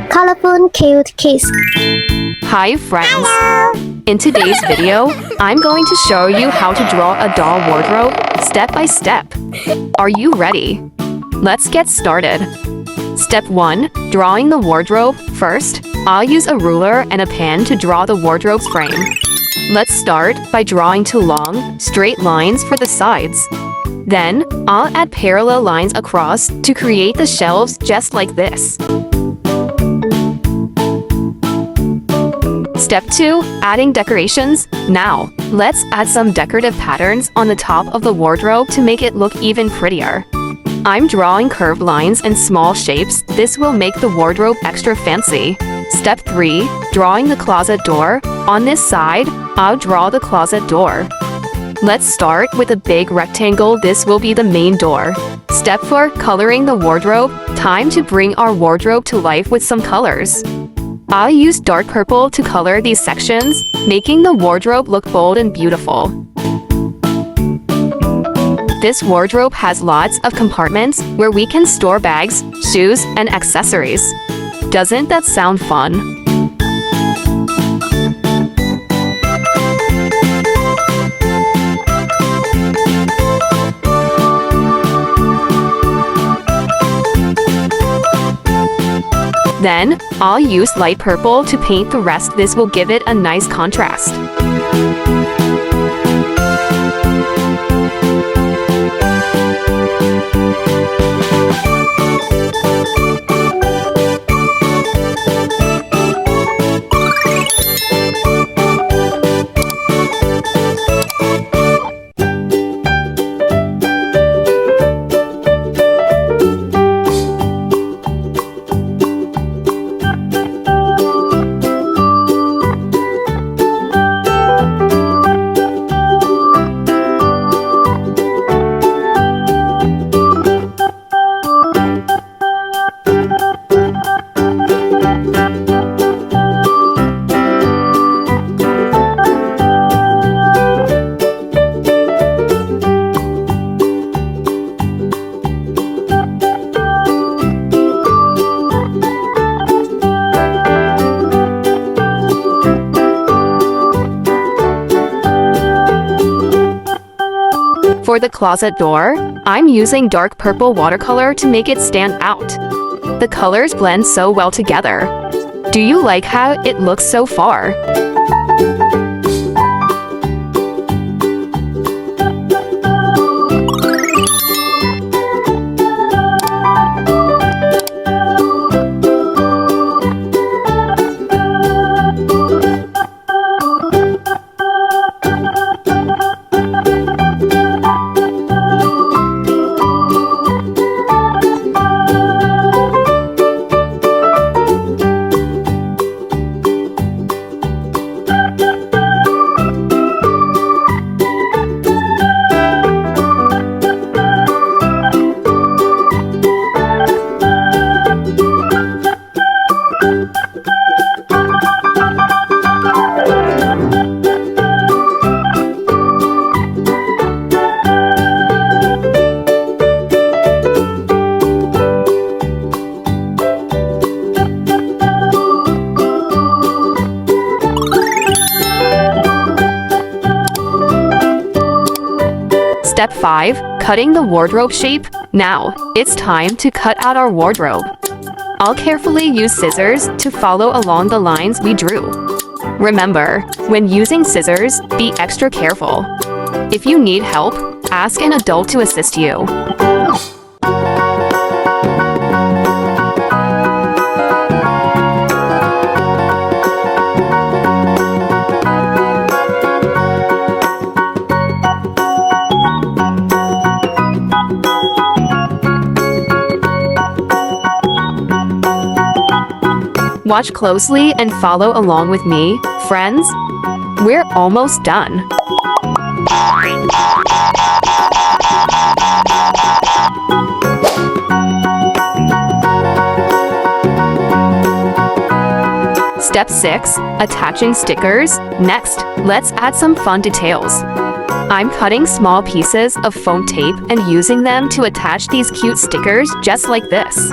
Colorful cute kids. Hi friends! Hello! In today's video, I'm going to show you how to draw a doll wardrobe step by step. Are you ready? Let's get started. Step 1. Drawing the wardrobe. First, I'll use a ruler and a pen to draw the wardrobe's frame. Let's start by drawing two long, straight lines for the sides. Then, I'll add parallel lines across to create the shelves just like this. Step 2. Adding decorations. Now, let's add some decorative patterns on the top of the wardrobe to make it look even prettier. I'm drawing curved lines and small shapes. This will make the wardrobe extra fancy. Step 3. Drawing the closet door. On this side, I'll draw the closet door. Let's start with a big rectangle. This will be the main door. Step 4. Coloring the wardrobe. Time to bring our wardrobe to life with some colors. I'll use dark purple to color these sections, making the wardrobe look bold and beautiful. This wardrobe has lots of compartments where we can store bags, shoes, and accessories. Doesn't that sound fun? Then, I'll use light purple to paint the rest. This will give it a nice contrast. For the closet door, I'm using dark purple watercolor to make it stand out. The colors blend so well together. Do you like how it looks so far? Step 5. Cutting the wardrobe shape. Now, it's time to cut out our wardrobe. I'll carefully use scissors to follow along the lines we drew. Remember, when using scissors, be extra careful. If you need help, ask an adult to assist you. Watch closely and follow along with me, friends. We're almost done. Step 6. Attaching stickers. Next, let's add some fun details. I'm cutting small pieces of foam tape and using them to attach these cute stickers just like this.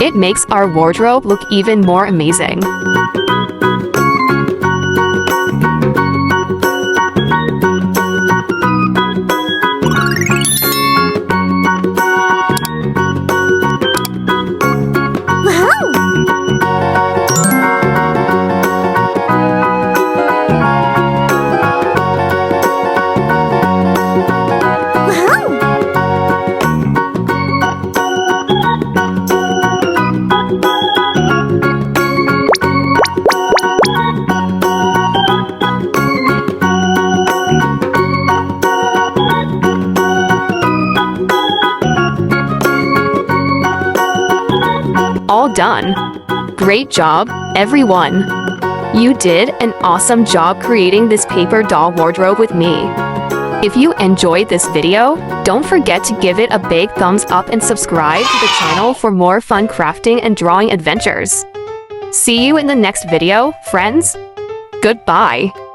It makes our wardrobe look even more amazing. All done. Great job, everyone. You did an awesome job creating this paper doll wardrobe with me. If you enjoyed this video, don't forget to give it a big thumbs up and subscribe to the channel for more fun crafting and drawing adventures. See you in the next video, friends. Goodbye.